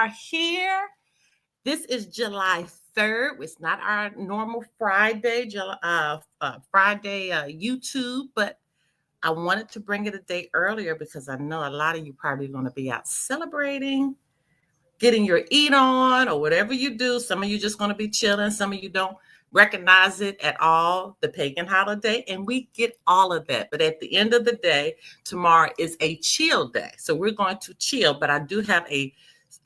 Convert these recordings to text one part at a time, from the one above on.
are here. This is July 3rd. It's not our normal Friday, YouTube, but I wanted to bring it a day earlier because I know a lot of you probably going to be out celebrating, getting your eat on, or whatever you do. Some of you just going to be chilling. Some of you don't recognize it at all, the pagan holiday, and we get all of that. But at the end of the day, tomorrow is a chill day. So we're going to chill, but I do have a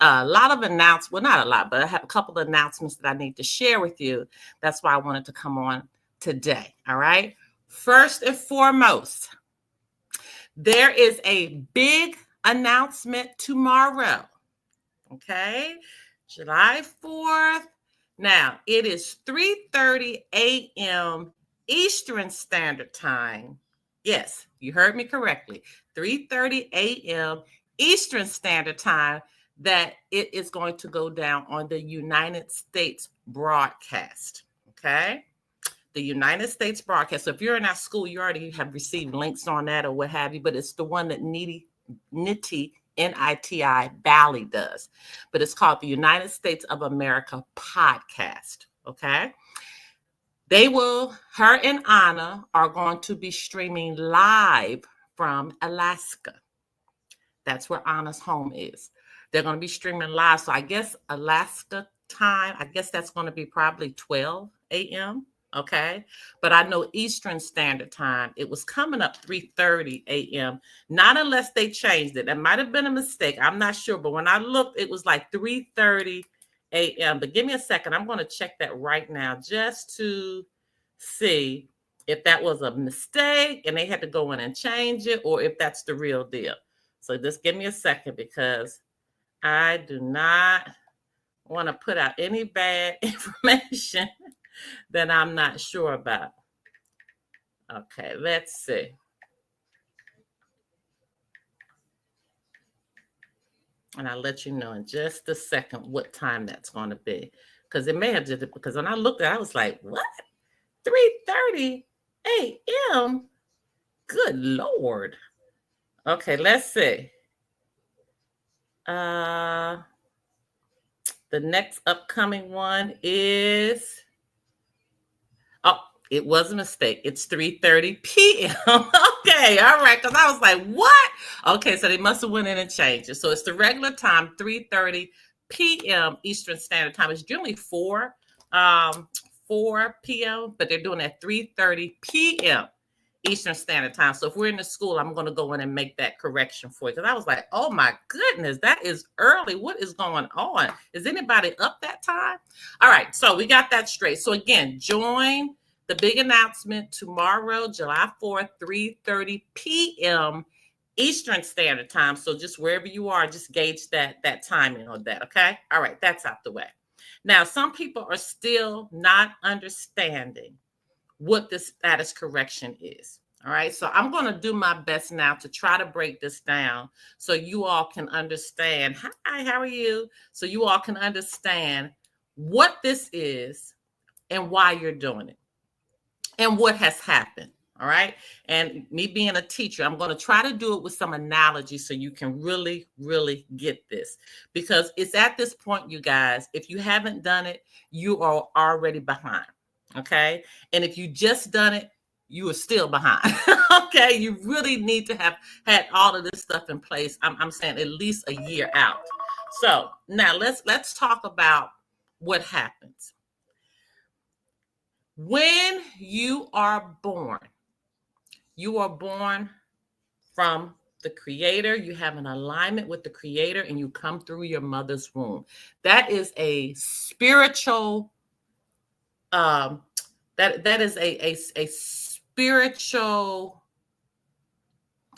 lot of announcements. Well, not a lot, but I have a couple of announcements that I need to share with you. That's why I wanted to come on today. All right. First and foremost, there is a big announcement tomorrow. Okay. July 4th. Now, it is 3:30 a.m. Eastern Standard Time. Yes, you heard me correctly. 3:30 a.m. Eastern Standard Time that it is going to go down on the United States broadcast. Okay? The United States broadcast. So if you're in our school, you already have received links on that or what have you, but it's the one that NITI Valley does. But it's called the United States of America podcast. Okay? Her and Anna are going to be streaming live from Alaska. That's where Anna's home is. They're going to be streaming live. So I guess Alaska time, I guess that's going to be probably 12 a.m. Okay. But I know Eastern Standard Time, it was coming up 3:30 a.m. Not unless they changed it. That might have been a mistake. I'm not sure. But when I looked, it was like 3:30 a.m. But give me a second. I'm going to check that right now just to see if that was a mistake and they had to go in and change it or if that's the real deal. So just give me a second because I do not want to put out any bad information that I'm not sure about. Okay, let's see. And I'll let you know in just a second what time that's going to be. Because it may have just, because when I looked at it, I was like, what? 3:30 a.m.? Good Lord. Okay, let's see. The next upcoming one is, it was a mistake. It's 3:30 p.m. Okay, all right, because I was like, what? Okay, so they must have went in and changed it. So it's the regular time, 3:30 p.m. Eastern Standard Time. It's generally 4 p.m., but they're doing it at 3:30 p.m. Eastern Standard Time. So if we're in the school, I'm going to go in and make that correction for you. Because I was like, oh my goodness, that is early. What is going on? Is anybody up that time? All right, so we got that straight. So again, join the big announcement tomorrow, July 4th, 3:30 p.m. Eastern Standard Time. So just wherever you are, just gauge that timing on that, okay? All right, that's out the way. Now, some people are still not understanding what the status correction is. All right. So I'm going to do my best now to try to break this down so you all can understand. Hi, how are you? So you all can understand what this is and why you're doing it and what has happened. All right. And me being a teacher, I'm going to try to do it with some analogy so you can really, really get this, because it's at this point, you guys, if you haven't done it, you are already behind. Okay. And if you just done it, you are still behind. Okay. You really need to have had all of this stuff in place. I'm saying at least a year out. So now let's talk about what happens. When you are born from the Creator. You have an alignment with the Creator and you come through your mother's womb. That is a spiritual that is a spiritual,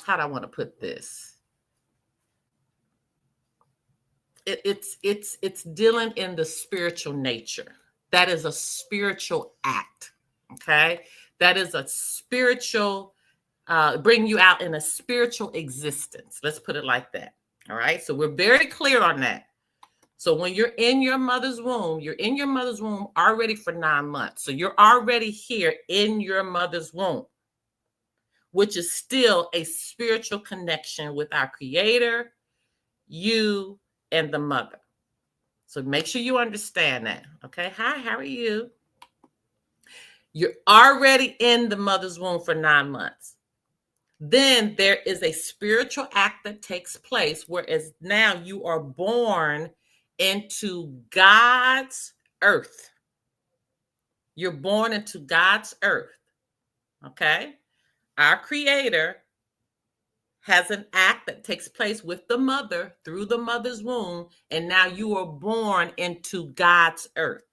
how do I want to put this? It's dealing in the spiritual nature. That is a spiritual act. Okay. That is a spiritual, bring you out in a spiritual existence. Let's put it like that. All right. So we're very clear on that. So when you're in your mother's womb, already for 9 months. So you're already here in your mother's womb, which is still a spiritual connection with our Creator, you, and the mother. So make sure you understand that. Okay. Hi, how are you? You're already in the mother's womb for 9 months. Then there is a spiritual act that takes place, whereas now you are born into God's earth. You're born into God's earth. Okay. Our Creator has an act that takes place with the mother through the mother's womb, and now you are born into God's earth.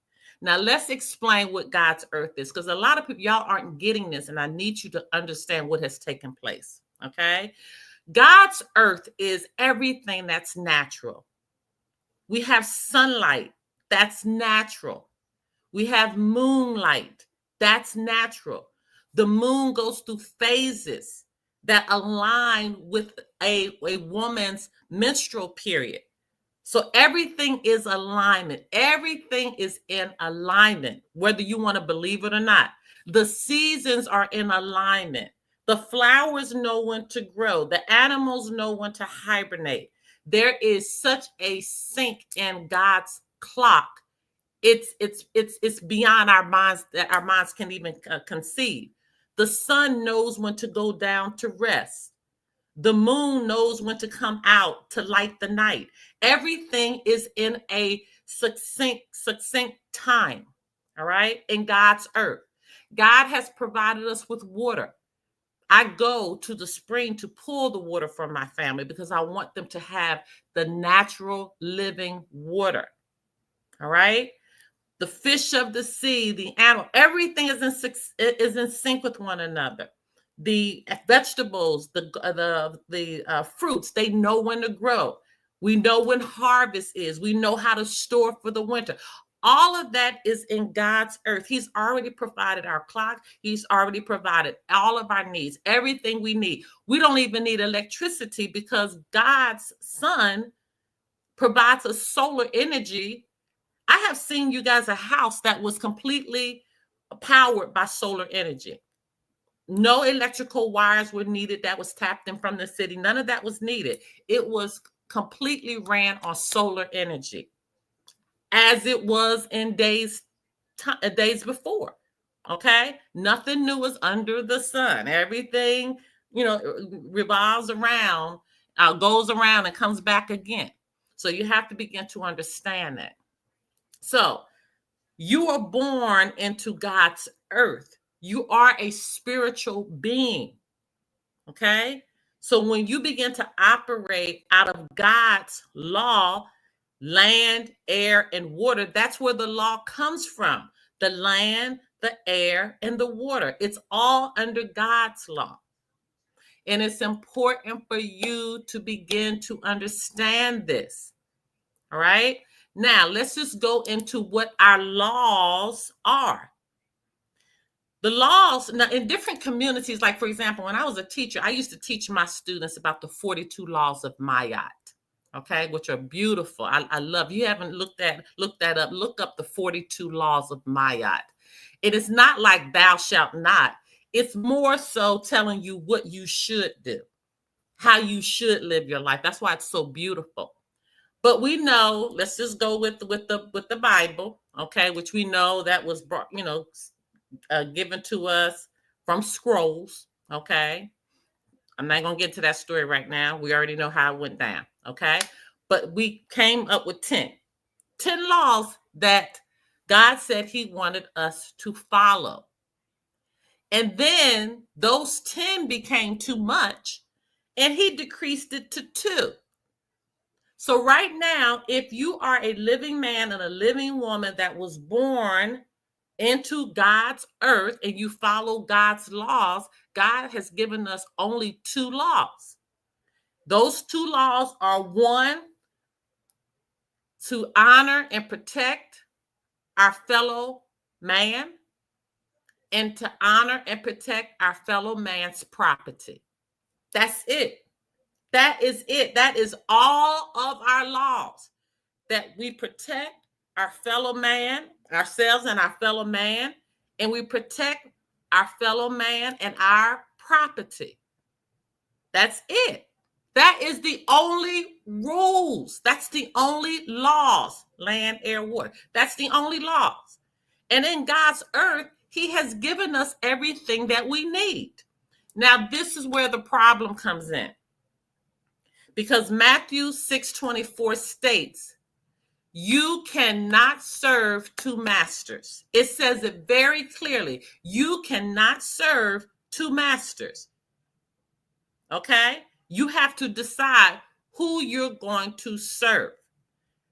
Now, let's explain what God's earth is, because a lot of people, y'all aren't getting this, and I need you to understand what has taken place. Okay. God's earth is everything that's natural. We have sunlight, that's natural. We have moonlight, that's natural. The moon goes through phases that align with a woman's menstrual period. So everything is alignment. Everything is in alignment, whether you want to believe it or not. The seasons are in alignment. The flowers know when to grow. The animals know when to hibernate. There is such a sync in God's clock. It's beyond our minds, that our minds can even conceive. The sun knows when to go down to rest. The moon knows when to come out to light the night. Everything is in a succinct time, all right, in God's earth. God has provided us with water. I go to the spring to pull the water from my family because I want them to have the natural living water, all right? The fish of the sea, the animal, everything is in sync with one another. The vegetables, the fruits, they know when to grow. We know when harvest is. We know how to store for the winter. All of that is in God's earth. He's already provided our clock. He's already provided all of our needs, everything we need. We don't even need electricity because God's sun provides us solar energy. I have seen, you guys, a house that was completely powered by solar energy. No electrical wires were needed that was tapped in from the city. None of that was needed. It was completely ran on solar energy, as it was in days before. Okay, nothing new is under the sun. Everything, revolves around, goes around and comes back again. So you have to begin to understand that. So you are born into God's earth. You are a spiritual being. Okay. So when you begin to operate out of God's law, land, air, and water, that's where the law comes from. The land, the air, and the water. It's all under God's law. And it's important for you to begin to understand this. All right. Now, let's just go into what our laws are. The laws, now in different communities, like for example, when I was a teacher, I used to teach my students about the 42 laws of Mayat, okay, which are beautiful. I love, you haven't looked that up, look up the 42 laws of Mayat. It is not like thou shalt not. It's more so telling you what you should do, how you should live your life. That's why it's so beautiful. But we know, let's just go with the Bible, okay, which we know that was brought, given to us from scrolls, okay? I'm not going to get to that story right now. We already know how it went down, okay? But we came up with 10 laws that God said he wanted us to follow. And then those 10 became too much, and he decreased it to 2. So right now, if you are a living man and a living woman that was born into God's earth and you follow God's laws, God has given us only 2 laws. Those 2 laws are: 1, to honor and protect our fellow man, and to honor and protect our fellow man's property. That's it. That is it. That is all of our laws, that we protect our fellow man, ourselves and our fellow man, and we protect our fellow man and our property. That's it. That is the only rules. That's the only laws. Land, air, water. That's the only laws. And in God's earth, he has given us everything that we need. Now, this is where the problem comes in. Because Matthew 6:24 states, you cannot serve two masters. It says it very clearly. You cannot serve two masters. Okay? You have to decide who you're going to serve.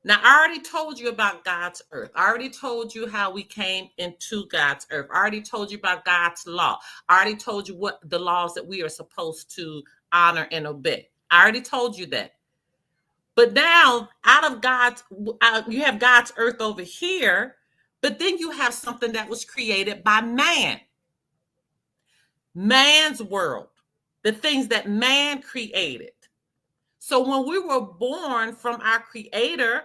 Now, I already told you about God's earth. I already told you how we came into God's earth. I already told you about God's law. I already told you what the laws that we are supposed to honor and obey. I already told you that. But now, out of God's, you have God's earth over here, but then you have something that was created by man. Man's world, the things that man created. So when we were born from our Creator,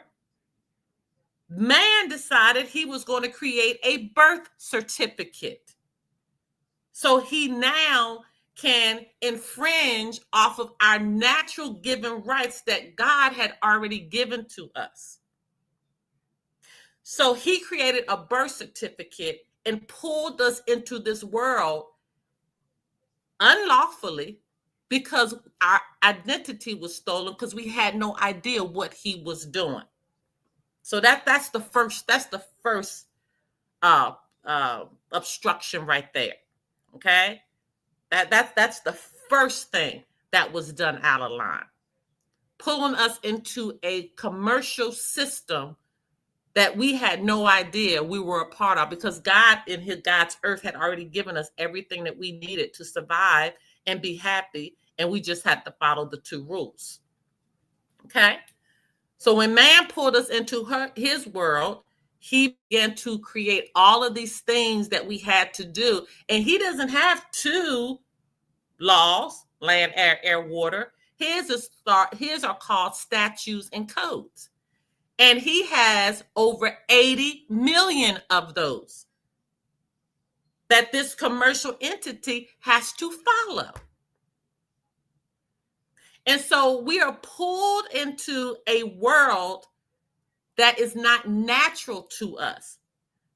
man decided he was going to create a birth certificate. So he now can infringe off of our natural given rights that God had already given to us. So he created a birth certificate and pulled us into this world unlawfully because our identity was stolen because we had no idea what he was doing. So that's the first obstruction right there. Okay, that's the first thing that was done out of line, pulling us into a commercial system that we had no idea we were a part of, because God in God's earth had already given us everything that we needed to survive and be happy, and we just had to follow the two rules. Okay, so when man pulled us into his world, he began to create all of these things that we had to do. And he doesn't have two laws, land, air, water. His are called statutes and codes. And he has over 80 million of those that this commercial entity has to follow. And so we are pulled into a world that is not natural to us.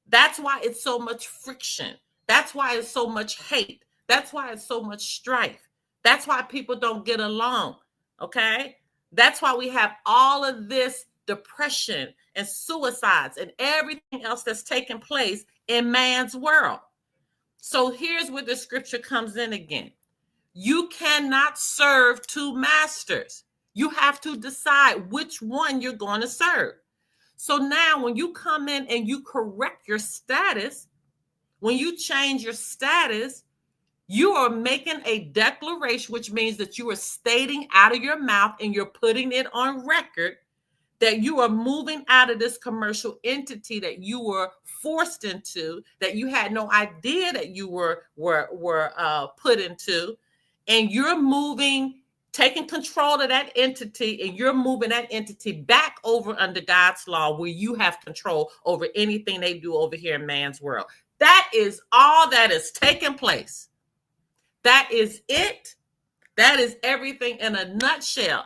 That's why it's so much friction. That's why it's so much hate. That's why it's so much strife. That's why people don't get along. Okay? That's why we have all of this depression and suicides and everything else that's taking place in man's world. So here's where the scripture comes in again. You cannot serve two masters. You have to decide which one you're going to serve. So now when you come in and you correct your status, when you change your status, you are making a declaration, which means that you are stating out of your mouth and you're putting it on record that you are moving out of this commercial entity that you were forced into, that you had no idea that you were put into, and you're moving, taking control of that entity, and you're moving that entity back over under God's law, where you have control over anything they do over here in man's world. That is all that is taking place. That is it. That is everything in a nutshell.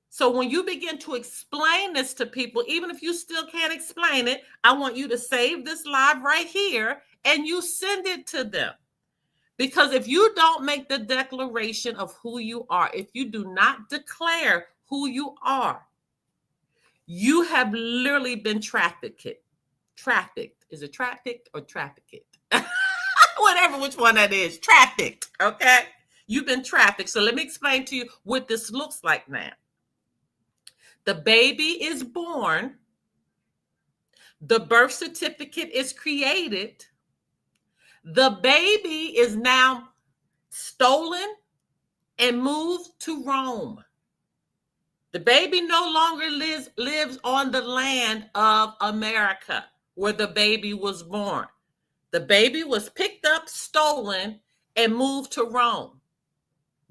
So when you begin to explain this to people, even if you still can't explain it, I want you to save this live right here and you send it to them. Because if you don't make the declaration of who you are, if you do not declare who you are, you have literally been trafficked. Trafficked. Is it trafficked or trafficked? Whatever, which one that is. Trafficked. Okay? You've been trafficked. So let me explain to you what this looks like now. The baby is born. The birth certificate is created. The baby is now stolen and moved to Rome. The baby no longer lives on the land of America where the baby was born. The baby was picked up, stolen, and moved to Rome.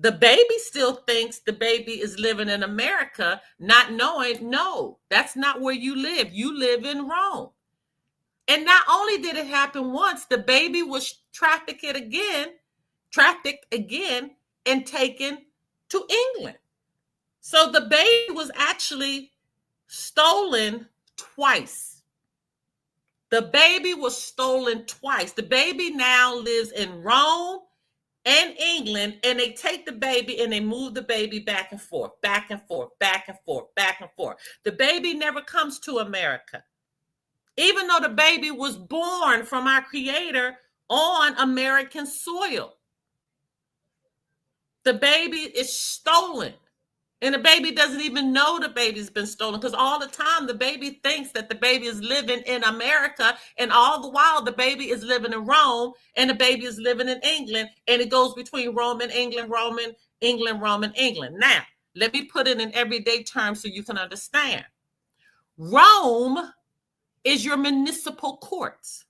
The baby still thinks the baby is living in America, not knowing, no, that's not where you live. You live in Rome. And not only did it happen once, the baby was trafficked again, and taken to England. So the baby was actually stolen twice. The baby was stolen twice. The baby now lives in Rome and England, and they take the baby and they move the baby back and forth, back and forth, back and forth, back and forth. The baby never comes to America, even though the baby was born from our Creator on American soil. The baby is stolen. And the baby doesn't even know the baby's been stolen, because all the time the baby thinks that the baby is living in America, and all the while the baby is living in Rome, and the baby is living in England, and it goes between Rome and England, Rome and England, Rome and England. Now, let me put it in everyday terms so you can understand. Rome is your municipal courts.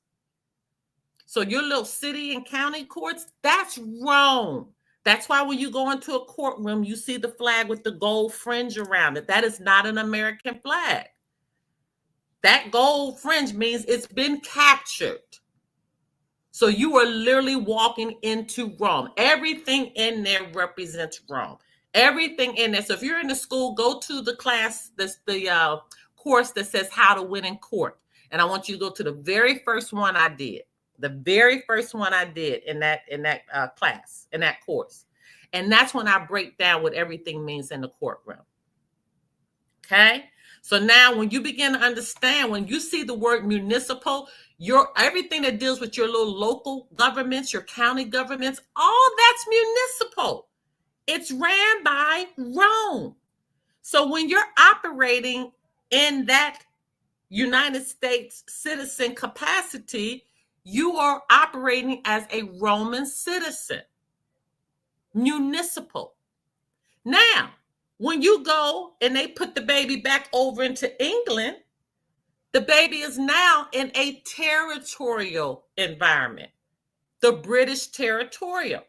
So your little city and county courts, that's Rome. That's why when you go into a courtroom, you see the flag with the gold fringe around it. That is not an American flag. That gold fringe means it's been captured. So you are literally walking into Rome. Everything in there represents Rome. Everything in there. So if you're in the school, go to the class, the course that says how to win in court. And I want you to go to the very first one I did. The very first one I did in that class, in that course. And that's when I break down what everything means in the courtroom. Okay? So now when you begin to understand, when you see the word municipal, everything that deals with your little local governments, your county governments, all that's municipal. It's ran by Rome. So when you're operating in that United States citizen capacity, you are operating as a Roman citizen, municipal. Now, when you go and they put the baby back over into England, the baby is now in a territorial environment, the British territorial.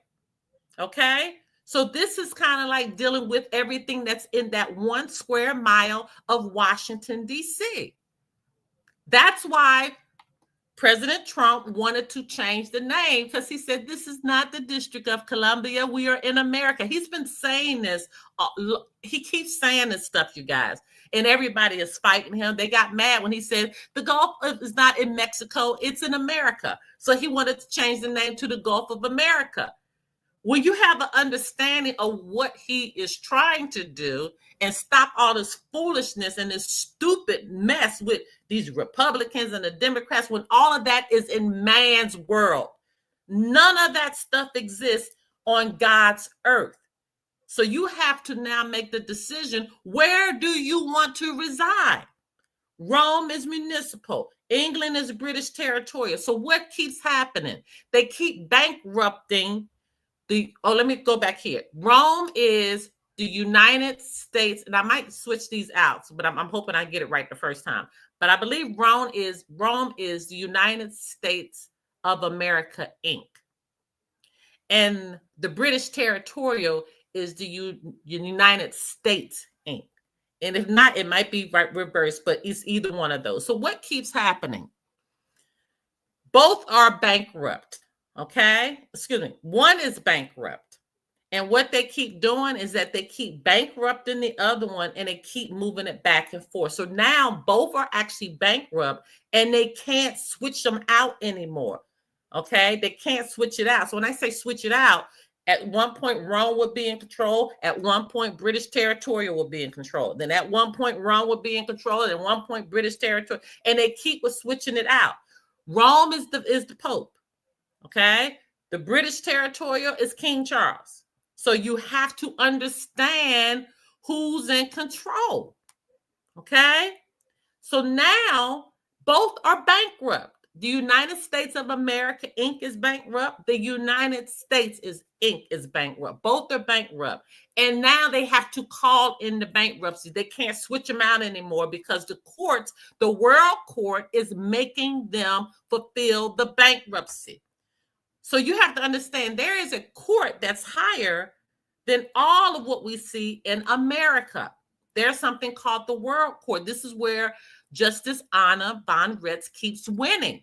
Okay? So this is kind of like dealing with everything that's in that 1 square mile of Washington, D.C. That's why President Trump wanted to change the name, because he said, this is not the District of Columbia. We are in America. He's been saying this. He keeps saying this stuff, you guys. And everybody is fighting him. They got mad when he said the Gulf is not in Mexico. It's in America. So he wanted to change the name to the Gulf of America. When you have an understanding of what he is trying to do and stop all this foolishness and this stupid mess with these Republicans and the Democrats, when all of that is in man's world, none of that stuff exists on God's earth. So you have to now make the decision, where do you want to reside? Rome is municipal. England is British territorial. So what keeps happening? They keep bankrupting let me go back here. Rome is the United States, and I might switch these out, but I'm hoping I get it right the first time. But I believe Rome is the United States of America, Inc. And the British territorial is the United States, Inc. And if not, it might be right reverse, but it's either one of those. So what keeps happening? Both are bankrupt. Okay, excuse me. One is bankrupt. And what they keep doing is that they keep bankrupting the other one, and they keep moving it back and forth. So now both are actually bankrupt, and they can't switch them out anymore. Okay, they can't switch it out. So when I say switch it out, at one point Rome would be in control. At one point British territorial will be in control. Then at one point Rome would be in control. And at one point British territorial. And they keep switching it out. Rome is the Pope. Okay, the British territorial is King Charles. So you have to understand who's in control. Okay, so now both are bankrupt. The United States of America, Inc. is bankrupt. The United States Inc. is bankrupt. Both are bankrupt. And now they have to call in the bankruptcy. They can't switch them out anymore because the courts, the world court, is making them fulfill the bankruptcy. So you have to understand there is a court that's higher than all of what we see in America. There's something called the World Court. This is where Justice Anna von Retz keeps winning.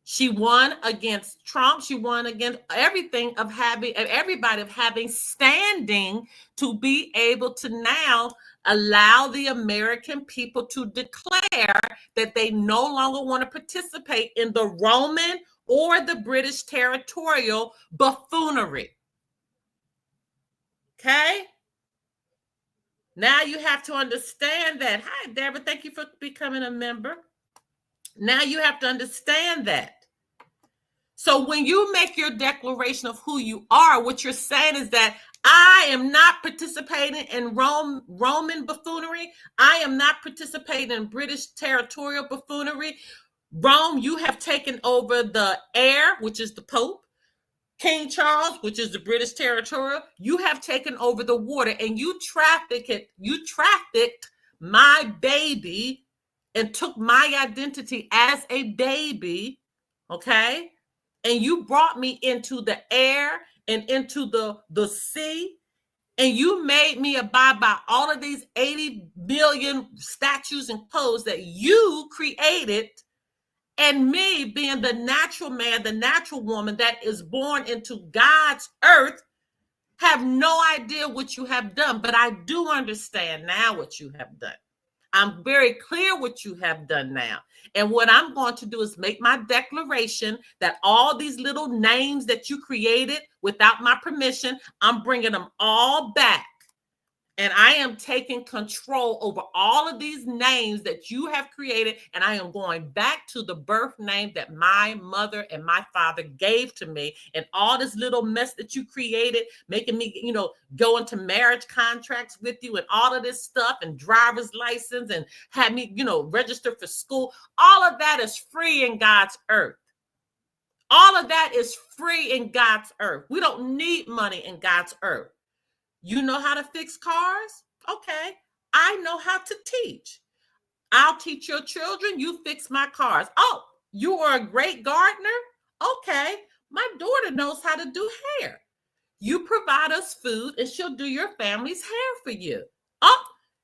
She won against Trump. She won against everything of everybody of having standing to be able to now allow the American people to declare that they no longer want to participate in the Roman or the British territorial buffoonery. Okay? Now you have to understand that. Hi, Deborah. Thank you for becoming a member. Now you have to understand that. So when you make your declaration of who you are, what you're saying is that I am not participating in Roman buffoonery. I am not participating in British territorial buffoonery. Rome, you have taken over the air, which is the Pope. King Charles, which is the British territorial, you have taken over the water, and you trafficked my baby and took my identity as a baby, okay? And you brought me into the air and into the sea, and you made me abide by all of these 80 billion statutes and codes that you created. And me being the natural man, the natural woman that is born into God's earth, have no idea what you have done. But I do understand now what you have done. I'm very clear what you have done now. And what I'm going to do is make my declaration that all these little names that you created without my permission, I'm bringing them all back. And I am taking control over all of these names that you have created. And I am going back to the birth name that my mother and my father gave to me. And all this little mess that you created, making me, go into marriage contracts with you and all of this stuff and driver's license and had me, register for school. All of that is free in God's earth. All of that is free in God's earth. We don't need money in God's earth. You know how to fix cars? Okay. I know how to teach. I'll teach your children. You fix my cars. Oh, you are a great gardener? Okay. My daughter knows how to do hair. You provide us food and she'll do your family's hair for you. Oh,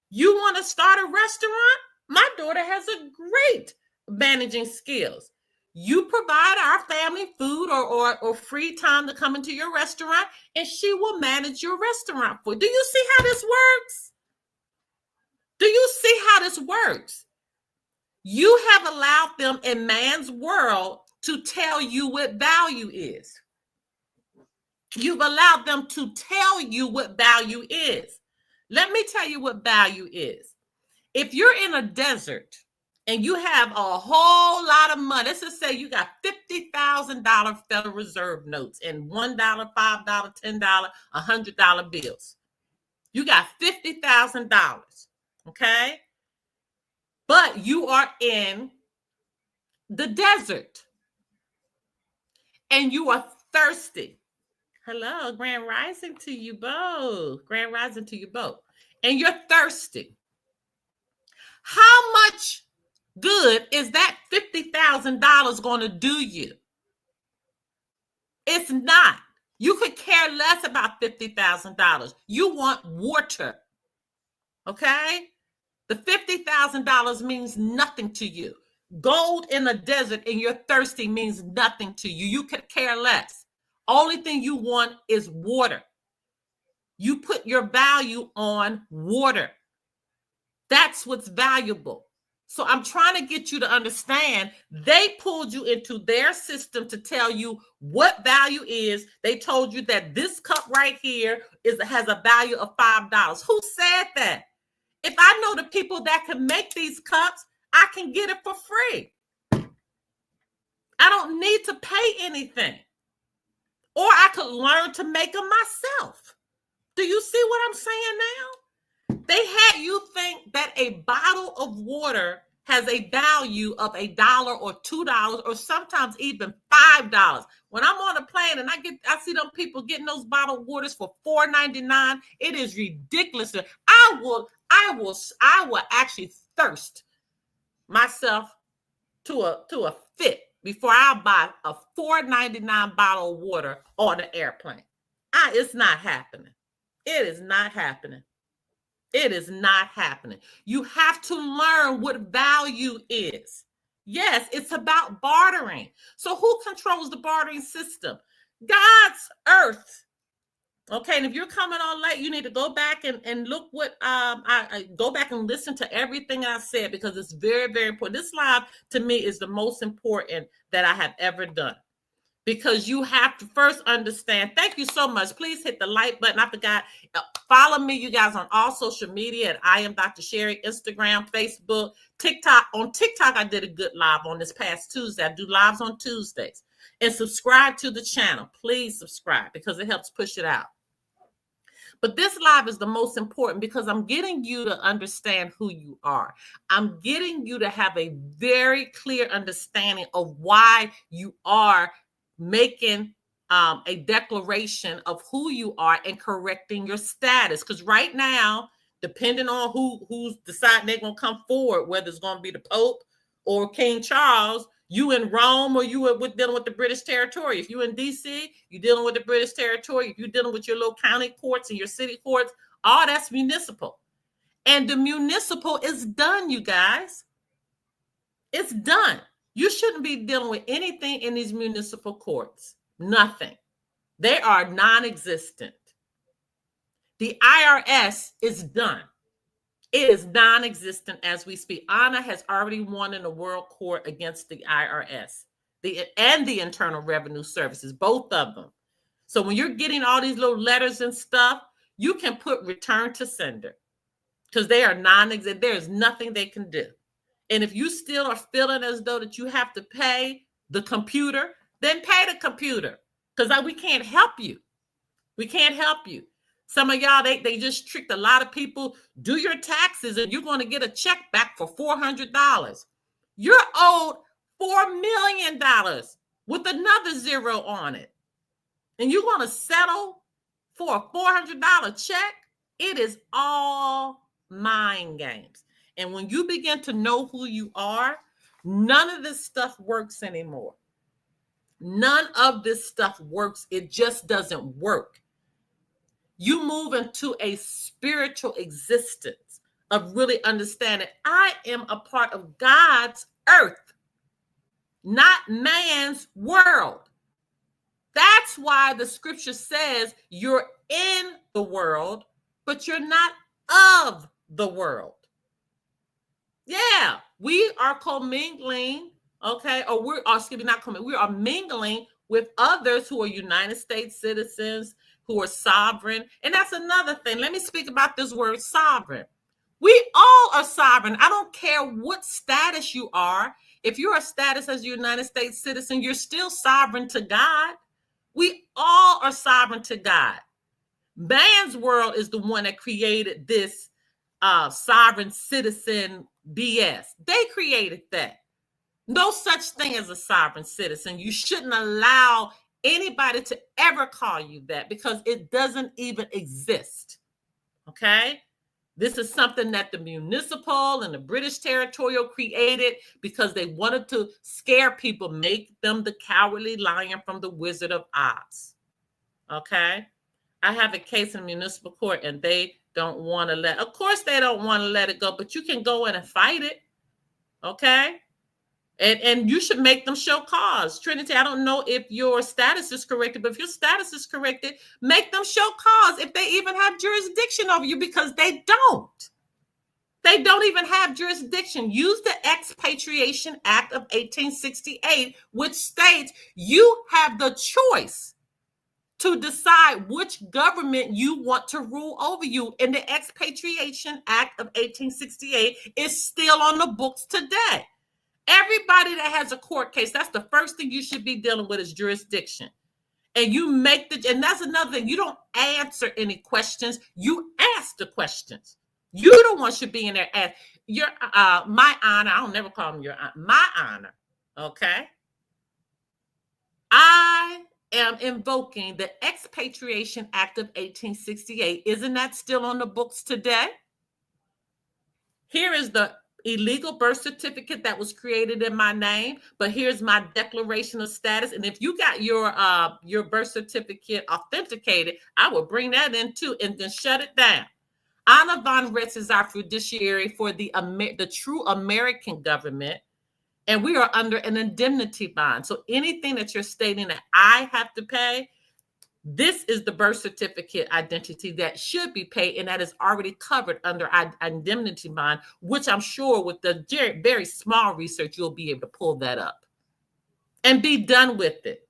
you want to start a restaurant? My daughter has a great managing skills. You provide our family food or free time to come into your restaurant, and she will manage your restaurant for you. Do you see how this works? Do you see how this works? You have allowed them in man's world to tell you what value is. You've allowed them to tell you what value is. Let me tell you what value is. If you're in a desert, and you have a whole lot of money. Let's just say you got $50,000 Federal Reserve notes and $1, $5, $10, $100 bills. You got $50,000, okay? But you are in the desert and you are thirsty. Hello, Grand Rising to you both. Grand Rising to you both. And you're thirsty. How much good is that $50,000 going to do you? It's not. You could care less about $50,000. You want water. Okay? The $50,000 means nothing to you. Gold in a desert and you're thirsty means nothing to you. You could care less. Only thing you want is water. You put your value on water. That's what's valuable. So I'm trying to get you to understand, they pulled you into their system to tell you what value is. They told you that this cup right here has a value of $5. Who said that? If I know the people that can make these cups, I can get it for free. I don't need to pay anything. Or I could learn to make them myself. Do you see what I'm saying now? They had you think that a bottle of water has a value of $1 or $2 or sometimes even $5. When I'm on a plane and I see them people getting those bottled waters for $4.99, it is ridiculous. I will actually thirst myself to a fit before I buy a $4.99 bottle of water on an airplane. It's not happening. It is not happening. It is not happening. You have to learn what value is. Yes, it's about bartering. So who controls the bartering system? God's earth. Okay, and if you're coming on late, you need to go back and look what I go back and listen to everything I said, because it's very, very important. This live to me is the most important that I have ever done, because you have to first understand. Thank you so much. Please hit the like button. I forgot. Follow me, you guys, on all social media at I am Dr. Sherry, Instagram, Facebook, TikTok. On TikTok, I did a good live on this past Tuesday. I do lives on Tuesdays. And subscribe to the channel. Please subscribe, because it helps push it out. But this live is the most important, because I'm getting you to understand who you are. I'm getting you to have a very clear understanding of why you are making a declaration of who you are and correcting your status. Because right now, depending on who's deciding they're going to come forward, whether it's going to be the Pope or King Charles, you in Rome or you with dealing with the British territory. If you in DC, you're dealing with the British territory. If you're dealing with your little county courts and your city courts, all that's municipal. And the municipal is done, you guys. It's done. You shouldn't be dealing with anything in these municipal courts. Nothing. They are non-existent. The IRS is done. It is non-existent as we speak. Anna has already won in the world court against the IRS and the Internal Revenue Services, both of them. So when you're getting all these little letters and stuff, you can put return to sender, because they are non-existent. There is nothing they can do. And if you still are feeling as though that you have to pay the computer, then pay the computer, because we can't help you. We can't help you. Some of y'all, they just tricked a lot of people. Do your taxes and you're going to get a check back for $400. You're owed $4 million with another zero on it. And you're going to settle for a $400 check? It is all mind games. And when you begin to know who you are, none of this stuff works anymore. None of this stuff works. It just doesn't work. You move into a spiritual existence of really understanding I am a part of God's earth, not man's world. That's why the scripture says you're in the world, but you're not of the world. Yeah, we are commingling, okay? Or we are mingling with others who are United States citizens, who are sovereign. And that's another thing. Let me speak about this word sovereign. We all are sovereign. I don't care what status you are. If you're a status as a United States citizen, you're still sovereign to God. We all are sovereign to God. Man's world is the one that created this sovereign citizen BS. They created that. No such thing as a sovereign citizen. You shouldn't allow anybody to ever call you that, because it doesn't even exist. Okay? This is something that the municipal and the British territorial created because they wanted to scare people, make them the cowardly lion from the Wizard of Oz. Okay? I have a case in municipal court and they don't want to of course they don't want to let it go, but you can go in and fight it. Okay? And you should make them show cause. Trinity, I don't know if your status is corrected, but if your status is corrected, make them show cause if they even have jurisdiction over you, because they don't. They don't even have jurisdiction. Use the Expatriation Act of 1868, which states you have the choice to decide which government you want to rule over you. And the Expatriation Act of 1868 is still on the books today. Everybody that has a court case, that's the first thing you should be dealing with is jurisdiction. And you and that's another thing. You don't answer any questions. You ask the questions. You the one should be in there. My honor, I don't never call them your honor. My honor, okay? I am invoking the Expatriation Act of 1868. Isn't that still on the books today? Here is the illegal birth certificate that was created in my name, but here's my declaration of status. And if you got your birth certificate authenticated, I will bring that in too, and then shut it down. Anna von Retz is our fiduciary for the true American government, And we are under an indemnity bond. So anything that you're stating that I have to pay, this is the birth certificate identity that should be paid, and that is already covered under indemnity bond, which I'm sure with the very, very small research, you'll be able to pull that up and be done with it.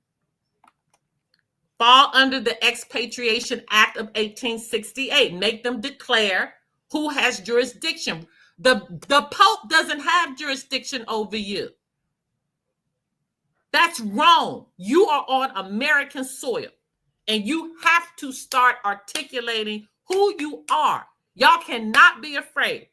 Fall under the Expatriation Act of 1868. Make them declare who has jurisdiction. The Pope doesn't have jurisdiction over you. That's wrong. You are on American soil, and you have to start articulating who you are. Y'all cannot be afraid.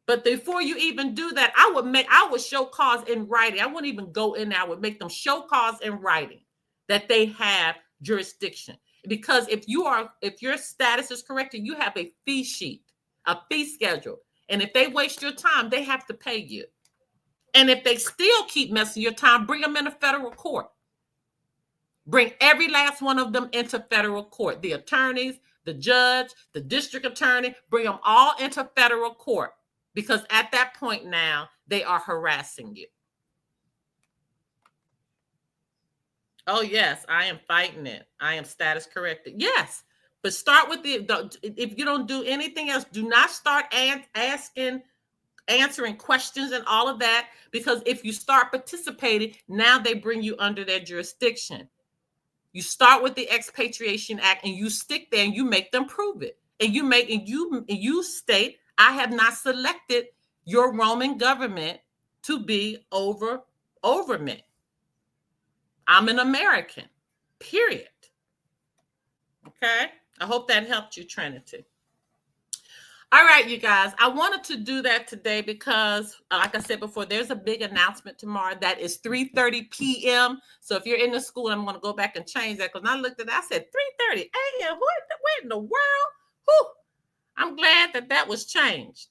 But before you even do that, I would show cause in writing. I wouldn't even go in there. I would make them show cause in writing that they have jurisdiction. Because if your status is corrected, you have a fee sheet, a fee schedule. And if they waste your time, they have to pay you. And if they still keep messing your time, bring them into federal court. Bring every last one of them into federal court. The attorneys, the judge, the district attorney, bring them all into federal court. Because at that point now, they are harassing you. Oh, yes, I am fighting it. I am status corrected. Yes, but start with if you don't do anything else, do not start answering questions and all of that, because if you start participating, now they bring you under their jurisdiction. You start with the Expatriation Act and you stick there and you make them prove it. And you state, I have not selected your Roman government to be over me. I'm an American, period. Okay? I hope that helped you, Trinity. All right, you guys, I wanted to do that today because, like I said before, there's a big announcement tomorrow that is 3:30 p.m. So if you're in the school, I'm going to go back and change that, because I looked at it, I said 3:30 a.m. What in the world? Whew. I'm glad that was changed.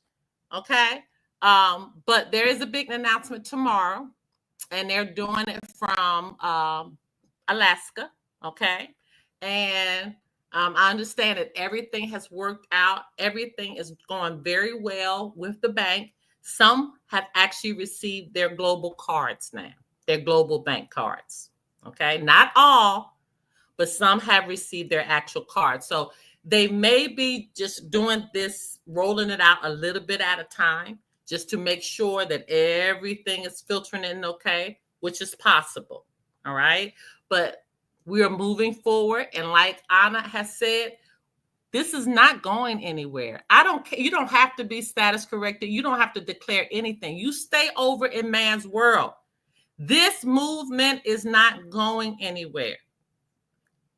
Okay? But there is a big announcement tomorrow, and they're doing it from Alaska. Okay? And I understand that everything has worked out. Everything is going very well with the bank. Some have actually received their global cards now, their global bank cards. Okay, not all, but some have received their actual cards. So they may be just doing this, rolling it out a little bit at a time, just to make sure that everything is filtering in okay, which is possible. All right, but we are moving forward. And like Anna has said, this is not going anywhere. You don't have to be status corrected. You don't have to declare anything. You stay over in man's world. This movement is not going anywhere.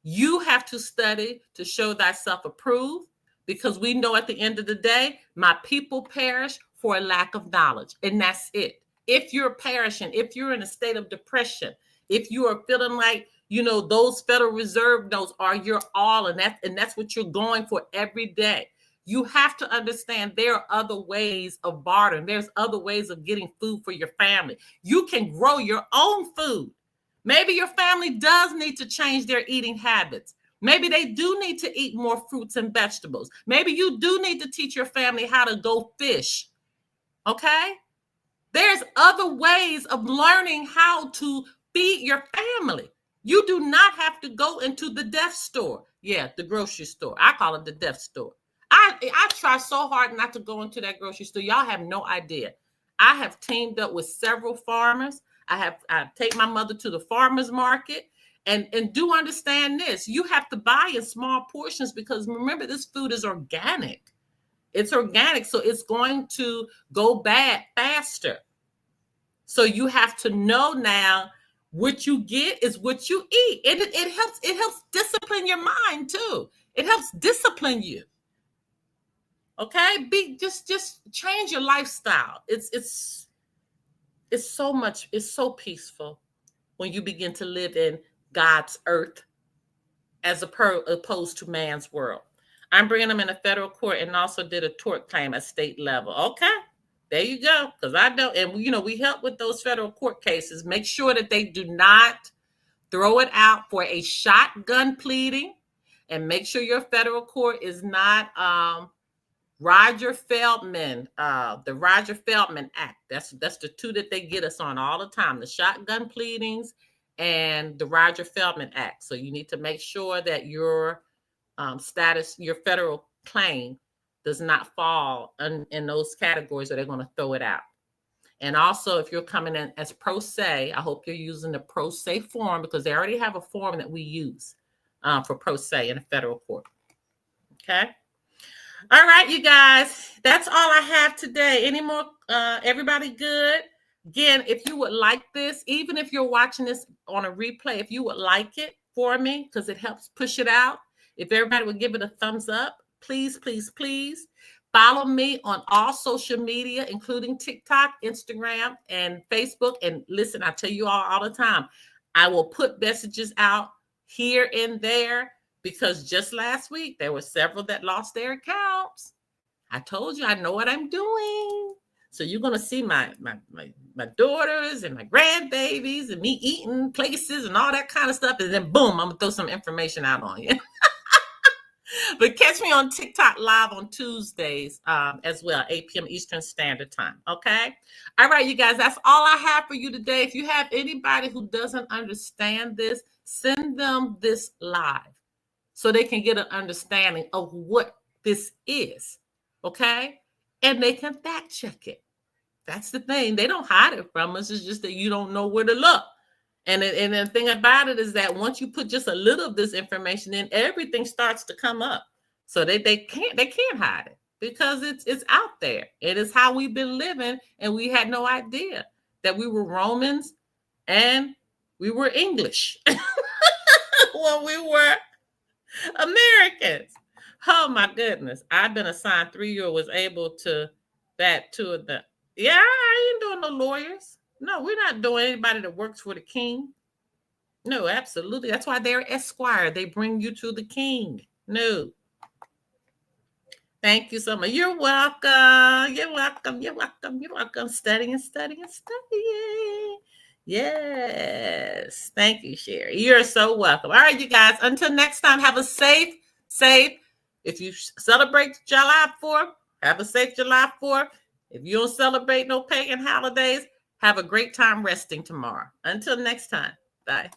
You have to study to show thyself approved, because we know at the end of the day, my people perish for a lack of knowledge. And that's it. If you're perishing, if you're in a state of depression, if you are feeling like, those Federal Reserve notes are your all, and that's what you're going for every day. You have to understand there are other ways of bartering. There's other ways of getting food for your family. You can grow your own food. Maybe your family does need to change their eating habits. Maybe they do need to eat more fruits and vegetables. Maybe you do need to teach your family how to go fish. Okay? There's other ways of learning how to feed your family. You do not have to go into the death store. Yeah, the grocery store. I call it the death store. I try so hard not to go into that grocery store. Y'all have no idea. I have teamed up with several farmers. I take my mother to the farmer's market, and do understand this. You have to buy in small portions, because remember, this food is organic. It's organic, so it's going to go bad faster. So you have to know now, what you get is what you eat. It helps discipline your mind too. It helps discipline you. Okay? Just change your lifestyle. It's so peaceful when you begin to live in God's earth as opposed to man's world. I'm bringing them in a federal court, and also did a tort claim at state level. Okay? There you go. Because I know, and we help with those federal court cases. Make sure that they do not throw it out for a shotgun pleading, and make sure your federal court is not Roger Feldman, the Roger Feldman Act. That's the two that they get us on all the time: the shotgun pleadings and the Roger Feldman Act. So you need to make sure that your status, your federal claim, does not fall in those categories, or they're going to throw it out. And also, if you're coming in as pro se, I hope you're using the pro se form, because they already have a form that we use for pro se in a federal court. Okay. All right, you guys, that's all I have today. Any more? Everybody good? Again, if you would like this, even if you're watching this on a replay, if you would like it for me, because it helps push it out, if everybody would give it a thumbs up, please, please, please. Follow me on all social media, including TikTok, Instagram, and Facebook. And listen, I tell you all the time, I will put messages out here and there, because just last week, there were several that lost their accounts. I told you, I know what I'm doing. So you're going to see my daughters and my grandbabies and me eating places and all that kind of stuff. And then boom, I'm going to throw some information out on you. But catch me on TikTok live on Tuesdays as well, 8 p.m. Eastern Standard Time. Okay. All right, you guys, that's all I have for you today. If you have anybody who doesn't understand this, send them this live, so they can get an understanding of what this is, okay? And they can fact check it. That's the thing. They don't hide it from us. It's just that you don't know where to look. And the thing about it is that once you put just a little of this information in, everything starts to come up. So they can't hide it, because it's out there. It is how we've been living, and we had no idea that we were Romans and we were English when we were Americans. Oh my goodness. I've been assigned 3-year, was able to that two of them. Yeah, I ain't doing no lawyers. No, we're not doing anybody that works for the king. No, absolutely. That's why they're esquire. They bring you to the king. No. Thank you so much. You're welcome. You're welcome. You're welcome. You're welcome. Studying, studying, studying. Yes. Thank you, Sherry. You're so welcome. All right, you guys. Until next time, have a safe. If you celebrate July 4th, have a safe July 4th. If you don't celebrate no pagan holidays, have a great time resting tomorrow. Until next time. Bye.